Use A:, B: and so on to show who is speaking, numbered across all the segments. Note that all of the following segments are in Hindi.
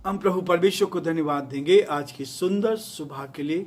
A: हम प्रभु परमेश्वर को धन्यवाद देंगे आज की सुंदर सुबह के लिए।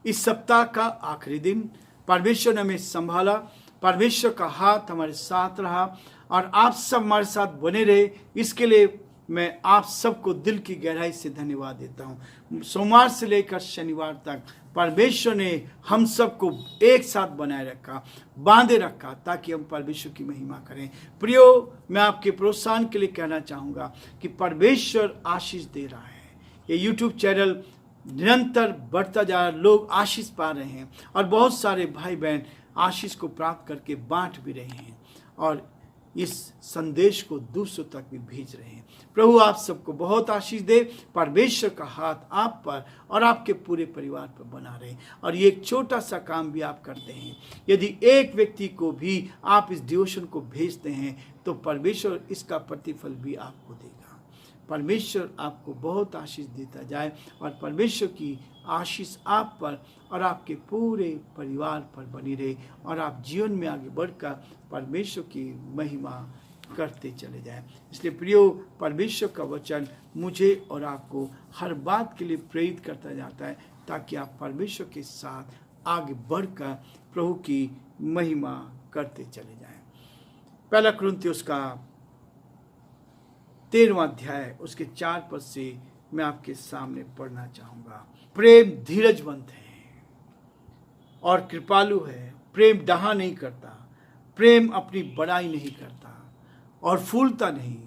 A: इस सप्ताह का आखिरी दिन परमेश्वर ने हमें संभाला, परमेश्वर का हाथ हमारे साथ रहा और आप सब हमारे साथ बने रहे। इसके लिए मैं आप सबको दिल की गहराई से धन्यवाद देता हूँ। सोमवार से लेकर शनिवार तक परमेश्वर ने हम सबको एक साथ बनाए रखा, बांधे रखा, ताकि हम परमेश्वर की महिमा करें। प्रियो, मैं आपके प्रोत्साहन के लिए कहना चाहूँगा कि परमेश्वर आशीष दे रहा है। ये यूट्यूब चैनल निरंतर बढ़ता जा रहा है, लोग आशीष पा रहे हैं और बहुत सारे भाई बहन आशीष को प्राप्त करके बांट भी रहे हैं और इस संदेश को दूसरों तक भी भेज रहे हैं। प्रभु आप सबको बहुत आशीष दे। परमेश्वर का हाथ आप पर और आपके पूरे परिवार पर बना रहे। और ये एक छोटा सा काम भी आप करते हैं, यदि एक व्यक्ति को भी आप इस डिवोशन को भेजते हैं तो परमेश्वर इसका प्रतिफल भी आपको देगा। परमेश्वर आपको बहुत आशीष देता जाए और परमेश्वर की आशीष आप पर और आपके पूरे परिवार पर बनी रहे और आप जीवन में आगे बढ़कर परमेश्वर की महिमा करते चले जाएं। इसलिए प्रियो, परमेश्वर का वचन मुझे और आपको हर बात के लिए प्रेरित करता जाता है ताकि आप परमेश्वर के साथ आगे बढ़कर प्रभु की महिमा करते चले जाएं। पहला कुरिन्थियों का 13वां अध्याय उसके 4 पद से मैं आपके सामने पढ़ना चाहूँगा। प्रेम धीरजवंत है और कृपालु है, प्रेम डाहा नहीं करता, प्रेम अपनी बड़ाई नहीं करता और फूलता नहीं,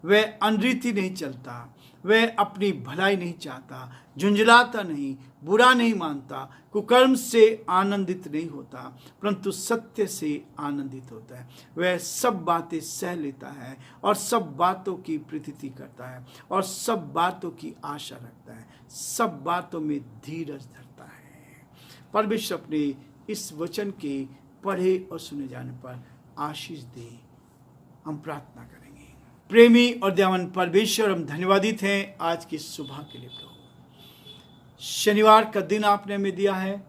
A: वह अनरीति नहीं चलता, वह अपनी भलाई नहीं चाहता, झुंझलाता नहीं, बुरा नहीं मानता, कुकर्म से आनंदित नहीं होता, परंतु सत्य से आनंदित होता है। वह सब बातें सह लेता है और सब बातों की प्रीति करता है और सब बातों की आशा रखता है, सब बातों में धीरज धरता है। परमेश्वर अपने इस वचन के पढ़े और सुने जाने पर आशीष दे। हम प्रार्थना करेंगे। प्रेमी और दयावान परमेश्वर, हम धन्यवादित हैं आज की सुबह के लिए। प्रभु, शनिवार का दिन आपने हमें दिया है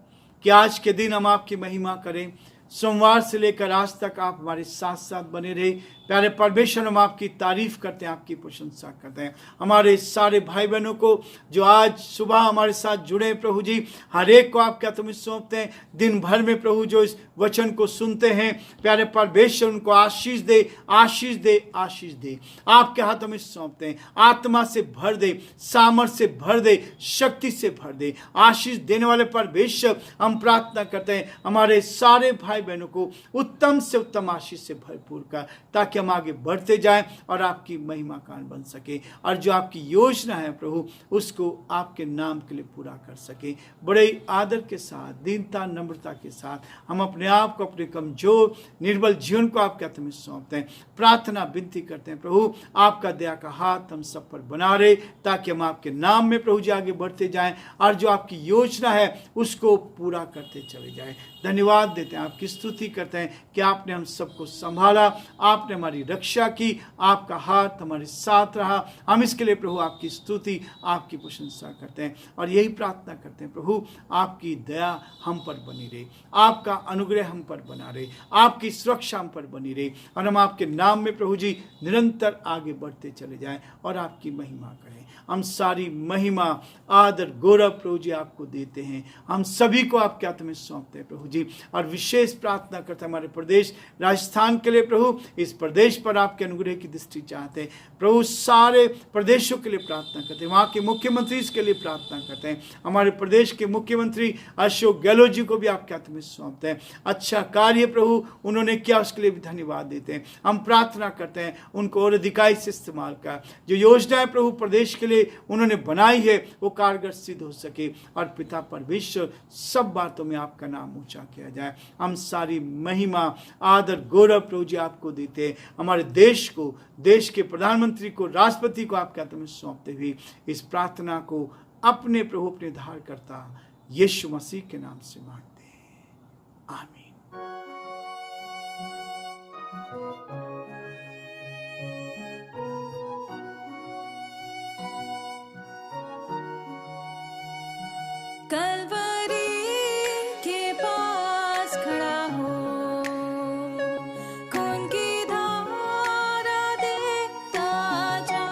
A: कि आज के दिन हम आपकी महिमा करें। सोमवार से लेकर आज तक आप हमारे साथ साथ बने रहे। प्यारे परमेश्वर, हम आपकी तारीफ करते हैं, आपकी प्रशंसा करते हैं। हमारे सारे भाई बहनों को जो आज सुबह हमारे साथ जुड़े, प्रभु जी, हर एक को आपके हाथों में सौंपते हैं। दिन भर में प्रभु जो इस वचन को सुनते हैं, प्यारे परमेश्वर उनको आशीष दे, आशीष दे, आशीष दे। आपके हाथों में सौंपते हैं। आत्मा से भर दे, सामर्थ से भर दे, शक्ति से भर दे। आशीष देने वाले परमेश्वर, हम प्रार्थना करते हैं हमारे सारे भाई बहनों को उत्तम से उत्तम आशीष से भरपूर कर, ताकि हम आगे बढ़ते जाएं और आपकी महिमा कारण बन सके और जो आपकी योजना है प्रभु उसको आपके नाम के लिए पूरा कर सके। बड़े आदर के साथ, दीनता, नम्रता के साथ हम अपने आप को, अपने कमजोर निर्बल जीवन को आपके हाथ में सौंपते हैं। प्रार्थना विनती करते हैं प्रभु, आपका दया का हाथ हम सब पर बना रहे, ताकि हम आपके नाम में प्रभु जी आगे बढ़ते जाएं और जो आपकी योजना है उसको पूरा करते चले जाएं। धन्यवाद देते हैं, आपकी स्तुति करते हैं कि आपने हम सबको संभाला, आपने हमारी रक्षा की, आपका हाथ हमारे साथ रहा। हम इसके लिए प्रभु आपकी स्तुति, आपकी प्रशंसा करते हैं और यही प्रार्थना करते हैं प्रभु, आपकी दया हम पर बनी रहे, आपका अनुग्रह हम पर बना रहे, आपकी सुरक्षा हम पर बनी रहे और हम आपके नाम में प्रभु जी निरंतर आगे बढ़ते चले जाएं और आपकी महिमा करें। हम सारी महिमा, आदर, गौरव प्रभु जी आपको देते हैं। हम सभी को आपके हाथ में सौंपते हैं प्रभु जी और विशेष प्रार्थना करते हैं हमारे प्रदेश राजस्थान के लिए प्रभु। इस प्रदेश पर आपके अनुग्रह की दृष्टि चाहते हैं प्रभु। सारे प्रदेशों के लिए प्रार्थना करते हैं, वहाँ के मुख्यमंत्री के लिए प्रार्थना करते हैं। हमारे प्रदेश के मुख्यमंत्री अशोक गहलोत जी को भी आपके हाथ में सौंपते हैं। अच्छा कार्य प्रभु उन्होंने किया, उसके लिए भी धन्यवाद देते हैं। हम प्रार्थना करते हैं उनको और अधिकाई से इस्तेमाल कर, जो योजनाएं प्रभु प्रदेश के लिए उन्होंने बनाई है वो कारगर सिद्ध हो सके और पिता परमेश्वर सब बातों में आपका नाम ऊंचा किया जाए। हम सारी महिमा, आदर, गौरव प्रभु जी आपको देते हैं। हमारे देश को, देश के प्रधानमंत्री को, राष्ट्रपति को आपके हाथों में सौंपते हुए इस प्रार्थना को अपने प्रभु, अपने धारकर्ता यीशु मसीह के नाम से मांगते हैं, आमीन।
B: कलवरी के पास खड़ा हो, खून की धारा देखता जा,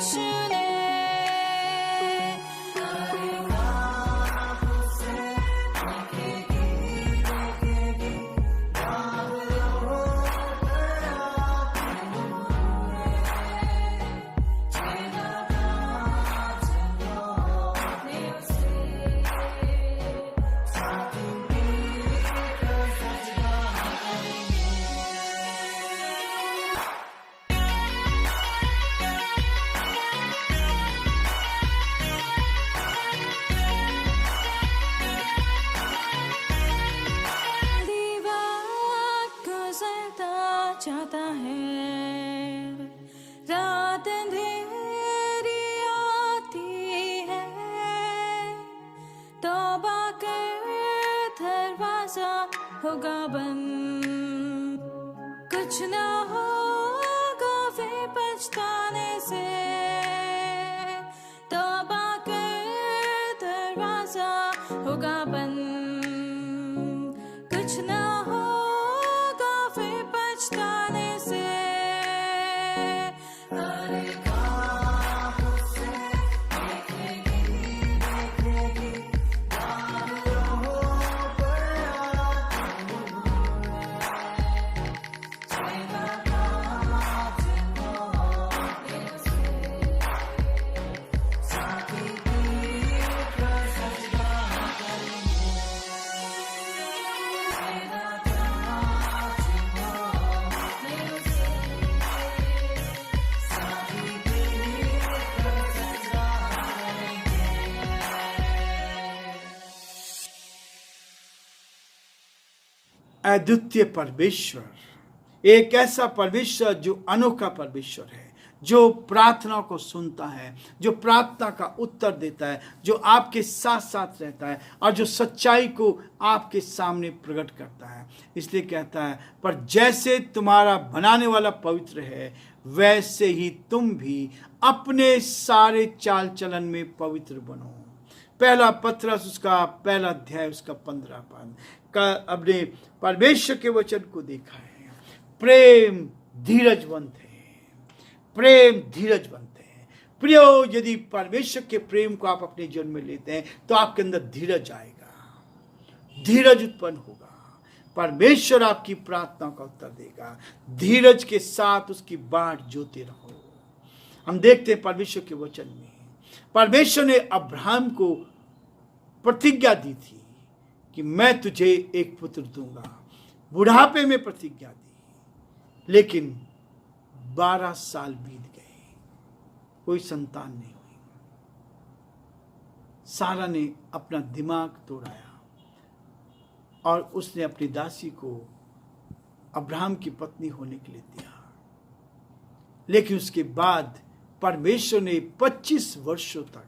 B: यीशु ने दीवार गुजरता जाता है, रात अंधेरी आती है, तौबा कर दरवाजा होगा बंद, कुछ ना होगा फिर पछताने से, तौबा कर दरवाजा होगा बंद, कुछ ना होगा फिर पछताने से।
A: अद्वितीय परमेश्वर, एक ऐसा परमेश्वर जो अनोखा परमेश्वर है, जो प्रार्थना को सुनता है, जो प्रार्थना का उत्तर देता है, जो आपके साथ साथ रहता है और जो सच्चाई को आपके सामने प्रकट करता है। इसलिए कहता है, पर जैसे तुम्हारा बनाने वाला पवित्र है, वैसे ही तुम भी अपने सारे चाल चलन में पवित्र बनो। पहला पत्रस उसका पहला अध्याय उसका 15 पद का अपने परमेश्वर के वचन को देखा है। प्रेम धीरजवंत है, प्रेम धीरजवंत है। प्रियो, यदि परमेश्वर के प्रेम को आप अपने जीवन में लेते हैं तो आपके अंदर धीरज आएगा, धीरज उत्पन्न होगा। परमेश्वर आपकी प्रार्थना का उत्तर देगा। धीरज के साथ उसकी बाट जोते रहो। हम देखते हैं परमेश्वर के वचन में परमेश्वर ने अब्राहम को प्रतिज्ञा दी थी कि मैं तुझे एक पुत्र दूंगा। बुढ़ापे में प्रतिज्ञा दी, लेकिन 12 साल बीत गए, कोई संतान नहीं हुई। सारा ने अपना दिमाग तोड़ाया और उसने अपनी दासी को अब्राहम की पत्नी होने के लिए दिया। लेकिन उसके बाद परमेश्वर ने 25 वर्षों तक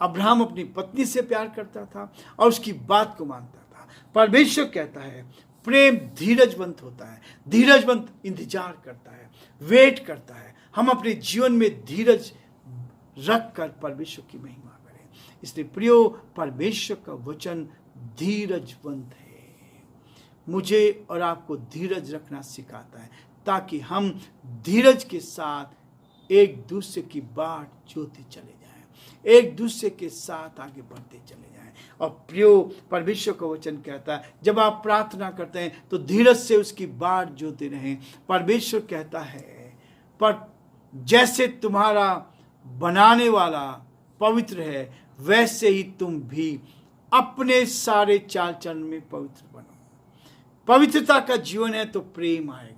A: अब्राहम अपनी पत्नी से प्यार करता था और उसकी बात को मानता था। परमेश्वर कहता है, प्रेम धीरजवंत होता है, धीरजवंत इंतजार करता है, वेट करता है। हम अपने जीवन में धीरज रखकर परमेश्वर की महिमा करें। इसलिए प्रियो, परमेश्वर का वचन धीरजवंत है। मुझे और आपको धीरज रखना सिखाता है ताकि हम धीरज के साथ एक दूसरे की बाट जोते चले जाएं, एक दूसरे के साथ आगे बढ़ते चले जाएं। और प्रियो, परमेश्वर का वचन कहता है, जब आप प्रार्थना करते हैं तो धीरज से उसकी बाट जोते रहें। परमेश्वर कहता है, पर जैसे तुम्हारा बनाने वाला पवित्र है, वैसे ही तुम भी अपने सारे चाल चलन में पवित्र बनो। पवित्रता का जीवन है तो प्रेम आएगा,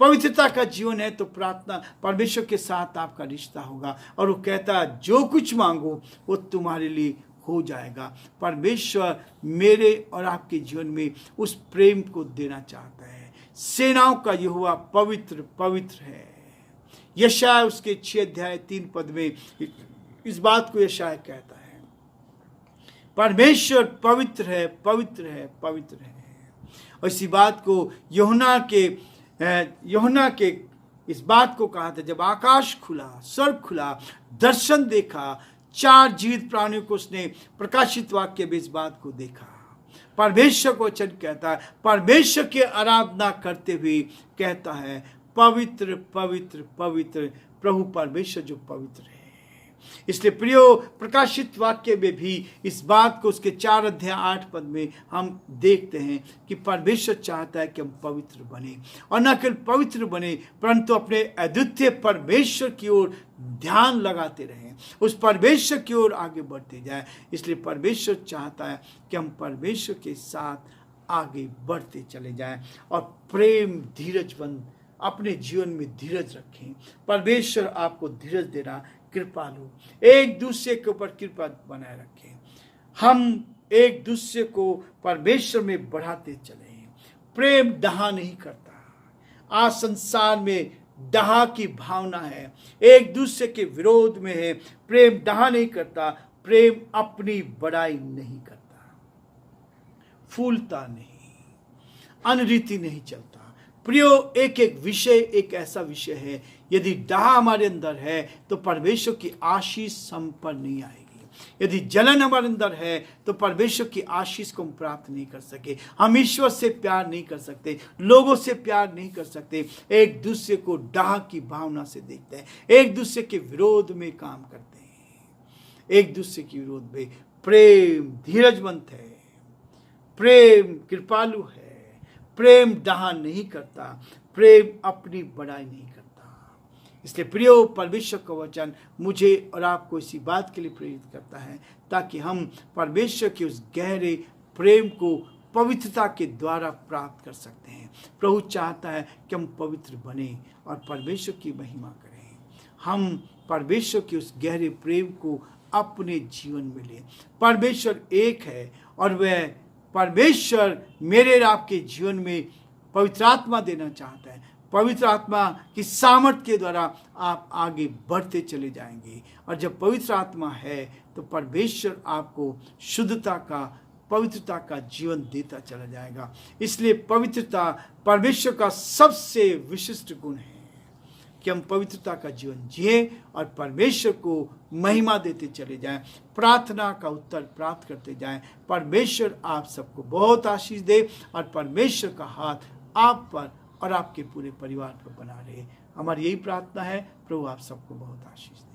A: पवित्रता का जीवन है तो प्रार्थना, परमेश्वर के साथ आपका रिश्ता होगा। और वो कहता है, जो कुछ मांगो वो तुम्हारे लिए हो जाएगा। परमेश्वर मेरे और आपके जीवन में उस प्रेम को देना चाहता है। सेनाओं का यहोवा पवित्र पवित्र है। यशाया उसके 6 अध्याय 3 पद में इस बात को यशाया कहता है, परमेश्वर पवित्र है, पवित्र है, पवित्र है। और इसी बात को यूहन्ना के इस बात को कहा था, जब आकाश खुला, स्वर्ग खुला, दर्शन देखा, 4 जीवित प्राणियों को उसने प्रकाशित वाक्य में इस बात को देखा। परमेश्वर को वचन कहता है, परमेश्वर की आराधना करते हुए कहता है, पवित्र पवित्र पवित्र प्रभु परमेश्वर जो पवित्र है। इसलिए प्रियो, प्रकाशित वाक्य में भी इस बात को उसके 4 अध्याय 8 पद में हम देखते हैं कि परमेश्वर चाहता है कि हम पवित्र बने, और न केवल पवित्र बने परंतु अपने अद्वितीय परमेश्वर की ओर ध्यान लगाते रहें, उस परमेश्वर की ओर आगे बढ़ते जाए। इसलिए परमेश्वर चाहता है कि हम परमेश्वर के साथ आगे बढ़ते चले जाएं और प्रेम धीरजवंत अपने जीवन में धीरज रखें। परमेश्वर आपको धीरज देना कृपालु, एक दूसरे के ऊपर कृपा बनाए रखें। हम एक दूसरे को परमेश्वर में बढ़ाते चले। प्रेम डहा नहीं करता। आज संसार में डहा की भावना है, एक दूसरे के विरोध में है। प्रेम डहा नहीं करता, प्रेम अपनी बड़ाई नहीं करता, फूलता नहीं, अनरीति नहीं चलता। प्रियो, एक एक विषय एक ऐसा विषय है, यदि डहा हमारे अंदर है तो परमेश्वर की आशीष हम पर नहीं आएगी। यदि जलन हमारे अंदर है तो परमेश्वर की आशीष को हम प्राप्त नहीं कर सके। हम ईश्वर से प्यार नहीं कर सकते, लोगों से प्यार नहीं कर सकते। एक दूसरे को डहा की भावना से देखते हैं, एक दूसरे के विरोध में काम करते हैं, एक दूसरे के विरोध में। प्रेम धीरजवंत है, प्रेम कृपालु है, प्रेम डहा नहीं करता, प्रेम अपनी बड़ाई नहीं करता। इसलिए प्रियो, परमेश्वर का वचन मुझे और आपको इसी बात के लिए प्रेरित करता है ताकि हम परमेश्वर के उस गहरे प्रेम को पवित्रता के द्वारा प्राप्त कर सकते हैं। प्रभु चाहता है कि हम पवित्र बने और परमेश्वर की महिमा करें। हम परमेश्वर के उस गहरे प्रेम को अपने जीवन में लें। परमेश्वर एक है और वह परमेश्वर मेरे और आपके जीवन में पवित्र आत्मा देना चाहता है। पवित्र आत्मा की सामर्थ के द्वारा आप आगे बढ़ते चले जाएंगे, और जब पवित्र आत्मा है तो परमेश्वर आपको शुद्धता का, पवित्रता का जीवन देता चला जाएगा। इसलिए पवित्रता परमेश्वर का सबसे विशिष्ट गुण है कि हम पवित्रता का जीवन जिए और परमेश्वर को महिमा देते चले जाएं, प्रार्थना का उत्तर प्राप्त करते जाएं। परमेश्वर आप सबको बहुत आशीष दे और परमेश्वर का हाथ आप पर और आपके पूरे परिवार पर बना रहे। हमारी यही प्रार्थना है। प्रभु आप सबको बहुत आशीष दे।